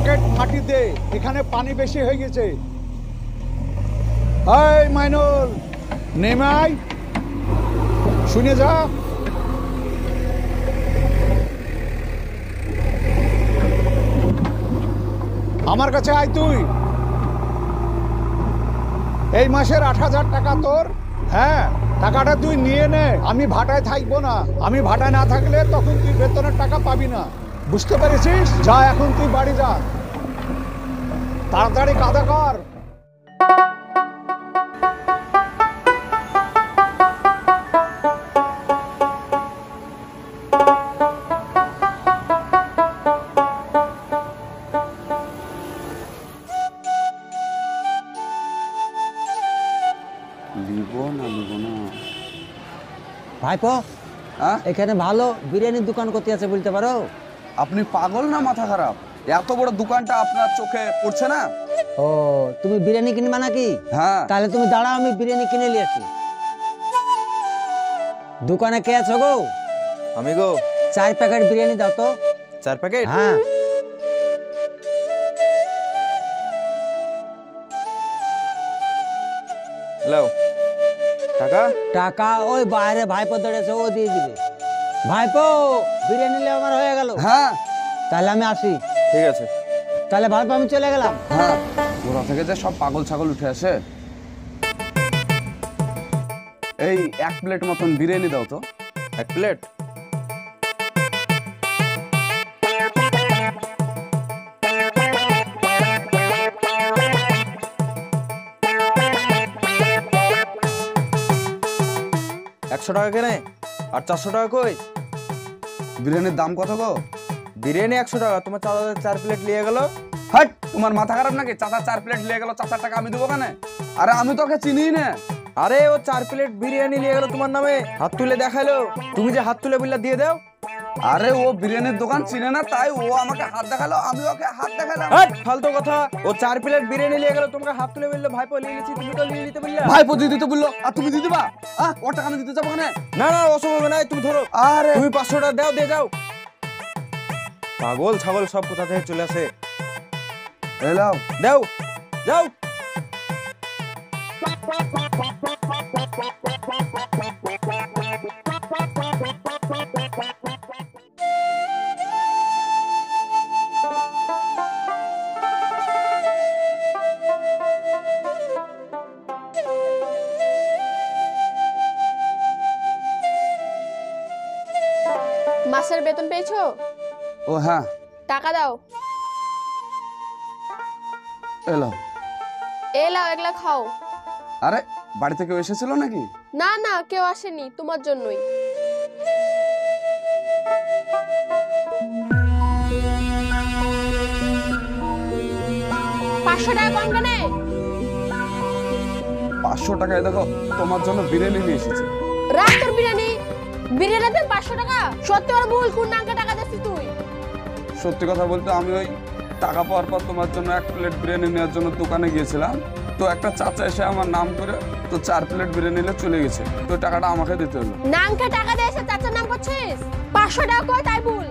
Bucket মাটি দে, এখানে পানি বেশি হয়ে গেছে। এই মাইনুল, নেমে আয়, শুনে যা। আমার কাছে আয় তুই। এই মাসের ৮,০০০ টাকা তোর। হ্যাঁ, টাকাটা তুই নিয়ে নে, আমি ভাটায় থাকবো না। আমি ভাটায় না থাকলে তখন তুই বেতনের টাকা পাবি না, বুঝতে পেরেছিস? যা এখন তুই বাড়ি যা, তাড়াতাড়ি কাদা কর। ভাইপো, এখানে ভালো বিরিয়ানির দোকান করতে আছে বলতে পারো? আপনি পাগল না মাথা খারাপ? এত বড় দোকানটা আপনার চোখে পড়ছে না? ও, তুমি বিরিয়ানি কিনবা নাকি? হ্যাঁ। তাহলে তুমি দাঁড়াও, আমি বিরিয়ানি কিনে নিয়ে আসি। দোকানে কে আছো গো? আমি গো। 4 প্যাকেট বিরিয়ানি দাও তো। 4 প্যাকেট? হ্যাঁ। লাও টাকা। টাকা ওই বাইরে ভাইপো দাঁড়িয়েছে, ও দিয়ে দিবে। ভাইপো, বিরিয়ানি নিলে আমার হয়ে গেল। হ্যাঁ, তাহলে আমি আসি। ঠিক আছে। তাহলে ভাইপো আমি চলে গেলাম। হ্যাঁ, ওরা থেকে যে সব পাগল ছাগল উঠে আসে। এই 1 প্লেট মতন বিরিয়ানি দাও তো। 1 প্লেট? টাকা কেনে আর 400 টাকা কই? বিরিয়ানির দাম কত গো? বিরিয়ানি 100 টাকা, তোমার চাচা 4 প্লেট নিয়ে গেল। হাট, তোমার মাথা খারাপ নাকি? চাচা 4 প্লেট নিয়ে গেল, চাচার টাকা আমি দেবো কেন? আরে আমি তোকে চিনি না। আরে ও 4 প্লেট বিরিয়ানি নিয়ে গেল তোমার নামে, হাত তুলে দেখালো। তুমি যে হাত তুলে বললা দিয়ে দাও। আরে ও বিরিয়ানির দোকান চিনে না, তাই ও আমাকে হাত দেখালো, আমি ওকে হাত দেখালাম। ফালতু কথা। ও 4 প্লেট বিরিয়ানি নিয়ে গেল, তোমাকে হাত তুলে বললো ভাইপো নিয়ে নিচ্ছি, তুমি তো নিয়ে নিতে বললা। ভাইপো দিয়ে দিতে বললো আর তুমি দিয়ে দিবা? ওর টাকা আমি দিতে যাবো কেন? না না, অসম্ভব হবে না, তুমি ধরো। আরে তুমি 500 টাকা দাও, দিয়ে যাও। পাগল ছাগল সব কোথা থেকে চলে আসে। এলাও দাও, যাও। মাসের বেতন পেয়েছো? ও হ্যাঁ। টাকা দাও। এলাও। এলাও, এগুলা খাও। আরে বাড়ি থেকে এসেছিল নাকি? না না, কেউ আসেনি, তোমার জন্যই। পাঁচশো টাকা কম কেন? 500 টাকায় দেখো তোমার জন্য বিরিয়ানি নিয়ে এসেছি। রাত তোর বিরিয়ানি। বিরিয়ানিতে 500 টাকা? সত্যি করে বল, কোন নামকে টাকা দিছিস তুই? সত্যি কথা বলতে আমি ওই টাকা পাওয়ার পর তোমার জন্য 1 প্লেট বিরিয়ানি নেওয়ার জন্য দোকানে গিয়েছিলাম, তো একটা চাচা এসে আমার নাম করে তো 4 প্লেট বিরিয়ানি নিয়ে চলে গেছে, তো টাকাটা আমাকে দিতে হলো। নামকে টাকা দিয়ে এসে চাচার নাম করছিস? 500 টাকা কই তাই বল।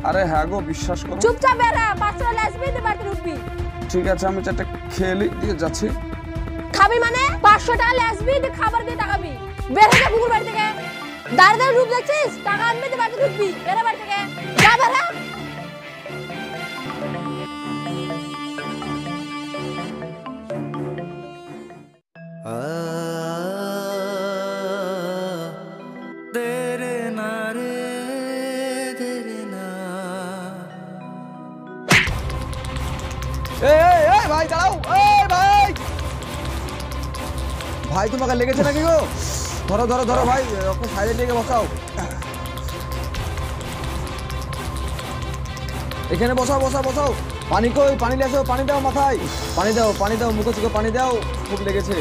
আরে হ্যাঁ গো, বিশ্বাস করো। চুপচাপ বেরা, 500 টাকা আসবি না বাড়িতে উঠবি। ঠিক আছে, আমি চারটে খেয়ে দিয়ে যাচ্ছি। খাবি মানে? 500 টাকা আসবি, খাবার দিয়ে টাকাবি। বের হয়ে যা কুকুর বাড়ি থেকে। দাঁড়িয়ে রূপ দেখছিস? টাকা আনবি তো বাড়িতে উঠবি। বেরা বাড়ি থেকে, যা বেরা। ভাই দাঁড়াও, ভাই ভাই তোমাকে লেগেছে নাকি গো? ধরো ধরো ধরো ভাই, ওকে সাইডে নিয়ে বসাও। এখানে বসাও বসাও বসাও। পানি কই? পানি নিয়ে আসো, পানি দাও মাথায়, পানি দাও, পানি দাও, মুখে চোখে পানি দাও, খুব লেগেছে।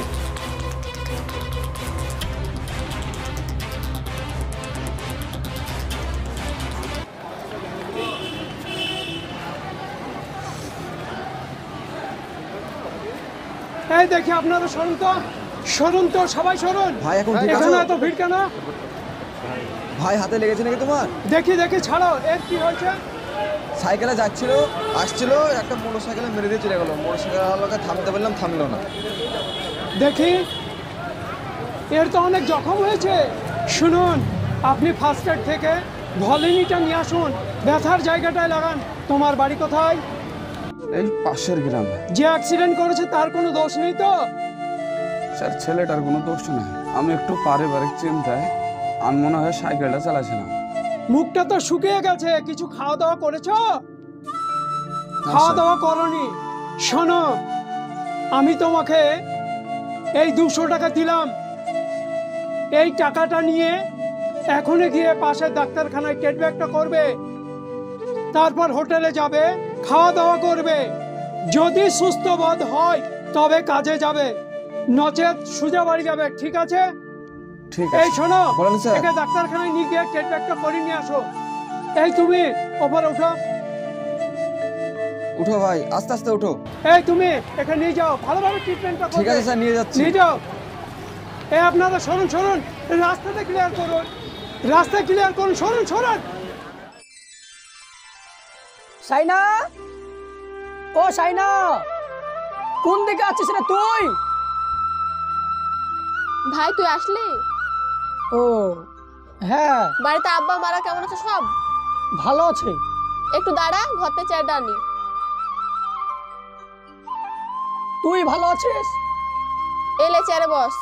এই দেখি আপনারা সরুন তো, সরুন তো, সবাই সরুন। ভাই এখন ঠিক এখানে আছো? এত ভিড় কেন? ভাই হাতে লেগেছে নাকি তোমার? দেখি দেখি, ছাড়ো। এর কি হয়েছে? সাইকেলে যাচ্ছিল আসছিল একটা মোটরসাইকেলে মেরে দিয়ে চলে গেল। মোটরসাইকেলকে থামতে বললাম, থামলো না। দেখি এর তো অনেক জখম হয়েছে। শুনুন, আপনি ফার্স্ট এড থেকে ভলিনিটা নিয়ে আসুন, ব্যথার জায়গাটায় লাগান। তোমার বাড়ি কোথায়? এই পাশের গ্রামে। যে অ্যাক্সিডেন্ট করেছে তার কোনো দোষ নেই তো? স্যার ছেলেটার কোনো দোষ নেই, আমি একটু পারিবারিক চিন্তায় আমি মনে হয় সাইকেলটা চালাছিলাম। মুখটা তো শুকিয়ে গেছে, কিছু খাওয়া দাওয়া করেছো? খাওয়া দাওয়া করনি? শোনো, আমি তোমাকে এই 200 টাকা দিলাম, এই টাকাটা নিয়ে এখনই গিয়ে পাশের ডাক্তারখানায় ট্রিটমেন্টটা করবে, তারপর হোটেলে যাবে, খাওয়া দাওয়া করবে। যদি সুস্থ বোধ হয় তবে কাজে যাবে, নচেত সোজা বাড়ি যাবে। ঠিক আছে? ঠিক এই আছে। শোনো, বলেন স্যার। একে ডাক্তারখানায় নিয়ে গিয়ে ট্রিটমেন্টটা করে নিয়ে আসো। এই তুমি ওপরে উঠো। উঠো ভাই, আস্তে আস্তে উঠো। এই তুমি একে নিয়ে যাও, ভালোভাবে ট্রিটমেন্টটা করবে। ঠিক আছে স্যার, নিয়ে যাচ্ছি। নিয়ে যাও। এই আপনারা সরুন সরুন, রাস্তাটা ক্লিয়ার করুন, রাস্তা ক্লিয়ার করুন, সরুন সরুন। সাইনা, ও সাইনা, কোন দিকে আছিস রে তুই? ভাই তুই আসলি? ও হ্যাঁ, বাড়িতে আব্বা মারা কেমন আছে সব? ভালো আছে। একটু দাঁড়া, ঘরতে চেয়ারটা আনি। তুই ভালো আছিস? এলে চেয়ারে বস।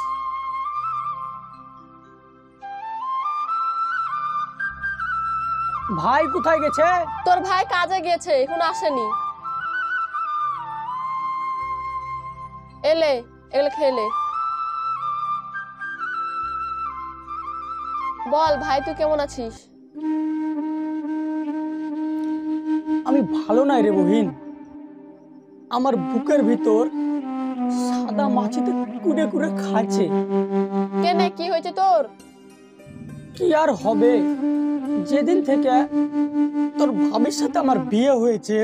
ভাই কোথায় গেছে? তোর ভাই কাজে গিয়েছে, এখন আসেনি। এলে এগুলো খেলে বল, ভাই তুই কেমন আছিস? আমি ভালো নাই রে বহিন, আমার বুকের ভিতর সাদা মাছিতে কুড়ে কুড়ে খাচ্ছে। কেনে কি হয়েছে তোর? কি আর হবে, যেদিন থেকে তোর ভাবির সাথে আমার বিয়ে হয়েছে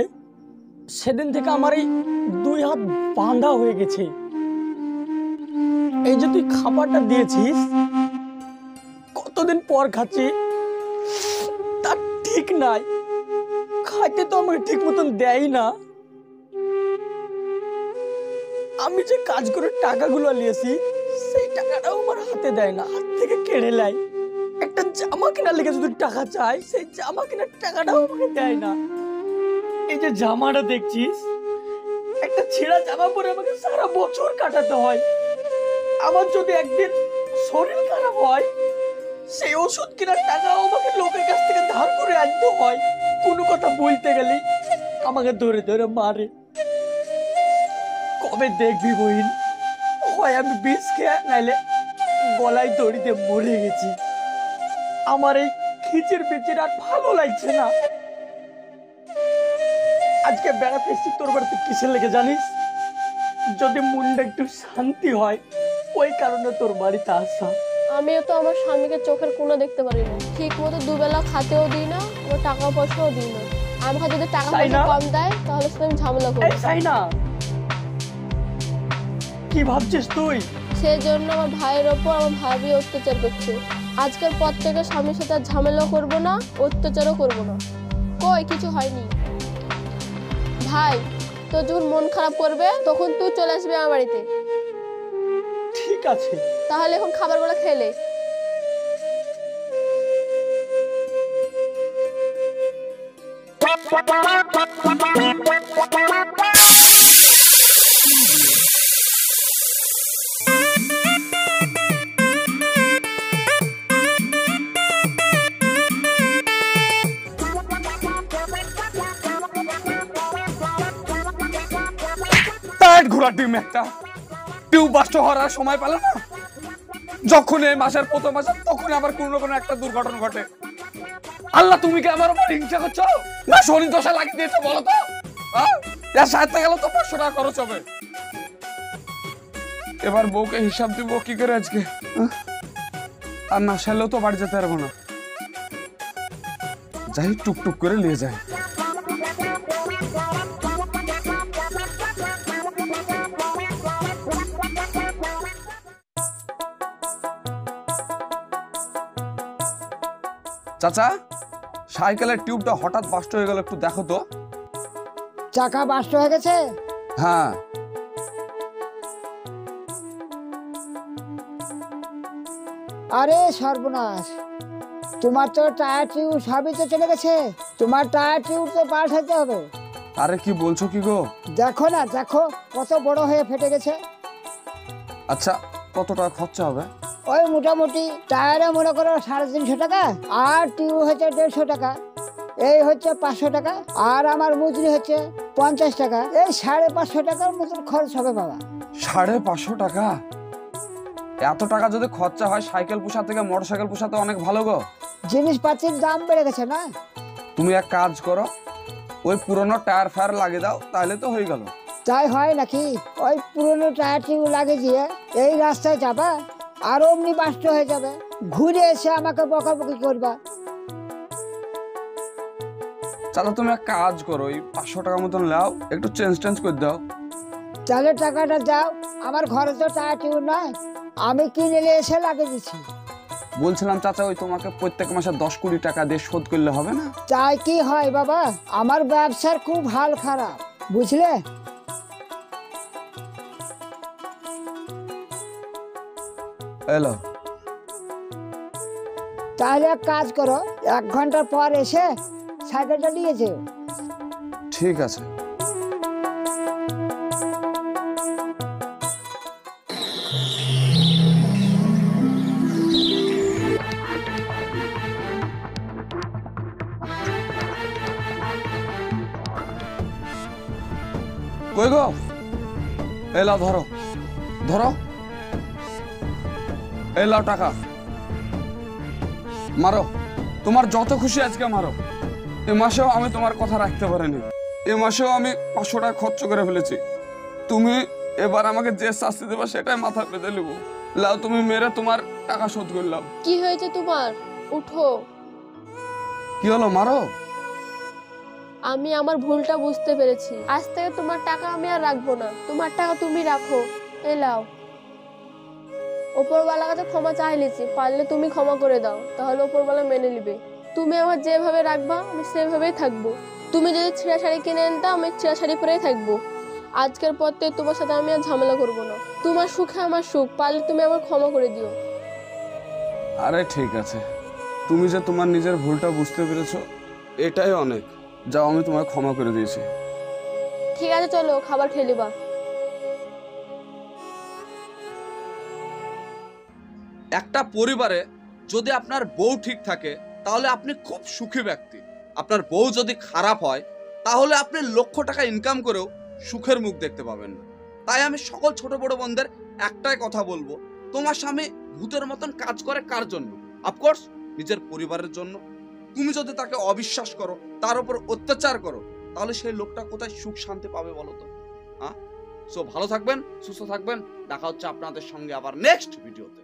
সেদিন থেকে আমার এই 2 হাত বাঁধা হয়ে গেছে। এই যে তুই খাবারটা দিয়েছিস, কতদিন পর খাচ্ছি তার ঠিক নাই, খাইতে তো আমাকে ঠিক মতন দেয় না। আমি যে কাজ করে টাকাগুলো নিয়েছি সেই টাকাটাও আমার হাতে দেয় না, হাত থেকে কেড়ে নেয়। একটা জামা কেনার লেগে যদি টাকা চাই, সেই জামা কেনার টাকাটাও আমাকে দেয় না। এই যে জামাটা দেখছিস, একটা ছেঁড়া জামা পরে আমাকে সারা বছর কাটাতে হয়। আমার যদি একদিন শরীর খারাপ হয়, সেই ওষুধ কেনার টাকাও আমাকে লোকের কাছ থেকে ধার করে আনতে হয়। কোনো কথা বলতে গেলে আমাকে ধরে ধরে মারে। কবে দেখবি বহিন, হয় আমি বিষ খেয়ে, নাইলে গলায় দড়িতে মরে গেছি। আমার এই খিচির পিচির আর ভালো লাগছে না। আজকে বেড়াতে এসেছি তোর বাড়িতে কিসের লেগে জানিস? যদি মনটা একটু শান্তি হয়, ওই কারণে তোর বাড়িতে আসা। আমিও তো আমার স্বামীকে চোখের কোণা দেখতে পারি না, ঠিক মতো দুবেলা খাতেও দিই না, আবার টাকা পয়সাও দিই না। আমাকে যদি টাকা পয়সা কম দেয় তাহলে সেটা আমি ঝামেলা এই করবো। সাইনা, কি ভাবছিস তুই? সেই জন্য আমার ভাইয়ের ওপর আমার ভাবি অত্যাচার করছে। আজকের পর থেকে স্বামীর সাথে আর ঝামেলা করবো না, অত্যাচারও করবো না। কই কিছু হয়নি। ভাই তোর যখন মন খারাপ করবে তখন তুই চলে আসবি আমার বাড়িতে। ঠিক আছে, তাহলে এখন খাবারগুলো খেলে। ঘোড়ার ডিম একটা টিউব বাস্ট হওয়ার সময় পেল না, যখন এই মাসের প্রথম মাসে তখন আবার কোনো না কোনো একটা দুর্ঘটনা ঘটে। আল্লাহ তুমি কি আমার উপর হিংসা করছো না শনি দশা লাগিয়ে দিয়েছো বলো তো? এর সাথে গেল তো 500 টাকা খরচ হবে। এবার বউকে হিসাব দিব কি করে আজকে, আর না সারলেও তো বাড়ি যেতে পারবো না। যাই টুকটুক করে নিয়ে যায়। চাচা সাইকেলের টিউবটা হঠাৎ বাস্ট হয়ে গেল, একটু দেখো তো। চাকা বাস্ট হয়ে গেছে? হ্যাঁ। আরে সর্বনাশ, তোমার তো টায়ার টিউব সবই তো চলে গেছে, তোমার টায়ার টিউব তো পাল্টাতে হবে। আরে কি বলছো কি গো? দেখো না, দেখো কত বড় হয়ে ফেটে গেছে। আচ্ছা কত টাকা খরচা হবে? ওই মোটামুটি টায়ারে মনে করো 350 টাকা, আর টিউব হচ্ছে 150 টাকা, এই হচ্ছে 500 টাকা, আর আমার মজুরি হচ্ছে 50 টাকা, এই 550 টাকার মতন খরচ হবে বাবা। 550 টাকা? এত টাকা যদি খরচা হয় সাইকেল পোষা থেকে মোটরসাইকেল পোষাতে অনেক ভালো গো। জিনিসপাতির দাম বেড়ে গেছে না? তুমি এক কাজ করো, ওই পুরনো টায়ার ফায়ার লাগিয়ে দাও, তাহলে তো হয়ে গেল। তাই হয় নাকি? ওই পুরনো টায়ার টিউব লাগিয়ে দিয়ে এই রাস্তায় যাবা আর অমনি বাস্ট হয়ে যাবে, ঘুরে এসে আমাকে বকাবকি করবা। চাচা তুমি এক কাজ করো, ওই 500 টাকা মতন নাও, একটু চেঞ্জ করে দাও। তাহলে টাকাটা দাও, আমার ঘরে তো টায়ার টিউব নয়, আমি কিনে নিয়ে এসে লাগিয়ে দিচ্ছি। বলছিলাম চাচা, ওই তোমাকে প্রত্যেক মাসে 10-20 টাকা দিয়ে শোধ করলে হবে না? তাই কি হয় বাবা, আমার ব্যবসার খুব হাল খারাপ, বুঝলে? এলো। তাহলে এক কাজ করো, 1 ঘন্টা পর এসে সাইকেলটা নিয়ে যেও। ঠিক আছে। কই গো? এলাও, ধরো ধরো, এলাও টাকা, মারো, তোমার যত খুশি আজকে মারো। এ মাসেও আমি তোমার কথা রাখতে পারিনি, এ মাসেও আমি 500 টাকা খরচ করে ফেলেছি। তুমি এবার আমাকে যে শাস্তি দেবে সেটাই মাথা পেতে নেবো। লাও, তুমি মেরে তোমার টাকা শোধ করলাম। কি হয়েছে তোমার? উঠো। কি হলো? মারো। আমি আমার ভুলটা বুঝতে পেরেছি, আজ থেকে তোমার টাকা আমি আর রাখবো না, তোমার টাকা তুমি রাখো। এলাও, ওপরওয়ালার কাছে ক্ষমা চাইলেছি, পারলে তুমি ক্ষমা করে দাও, তাহলে ওপরওয়ালা মেনে নিবে। তুমি আমার যেভাবে রাখবা আমি সেভাবেই থাকবো। তুমি যদি ছেঁড়া শাড়ি কিনে আনতা, আমি ছেঁড়া শাড়ি পরেই থাকবো। আজকের পর থেকে তোমার সাথে আমি আর ঝামেলা করবো না। তোমার সুখে আমার সুখ, পারলে তুমি আমার ক্ষমা করে দিও। আরে ঠিক আছে, তুমি যে তোমার নিজের ভুলটা বুঝতে পেরেছো এটাই অনেক। যাও, আমি তোমায় ক্ষমা করে দিয়েছি। ঠিক আছে, চলো খাবার খেয়ে নিবা। একটা পরিবারে যদি আপনার বউ ঠিক থাকে তাহলে আপনি খুব সুখী ব্যক্তি। আপনার বউ যদি খারাপ হয় তাহলে আপনি লক্ষ টাকা ইনকাম করেও সুখের মুখ দেখতে পাবেন না। তাই আমি সকল ছোট বড় বোনদের একটাই কথা বলবো, তোমার স্বামী ভূতের মতন কাজ করে কার জন্য? অফকোর্স নিজের পরিবারের জন্য। তুমি যদি তাকে অবিশ্বাস করো, তার উপর অত্যাচার করো, তাহলে সেই লোকটা কোথায় সুখ শান্তি পাবে বলো তো? হ্যাঁ, সো ভালো থাকবেন, সুস্থ থাকবেন, দেখা হচ্ছে আপনাদের সঙ্গে আবার নেক্সট ভিডিওতে।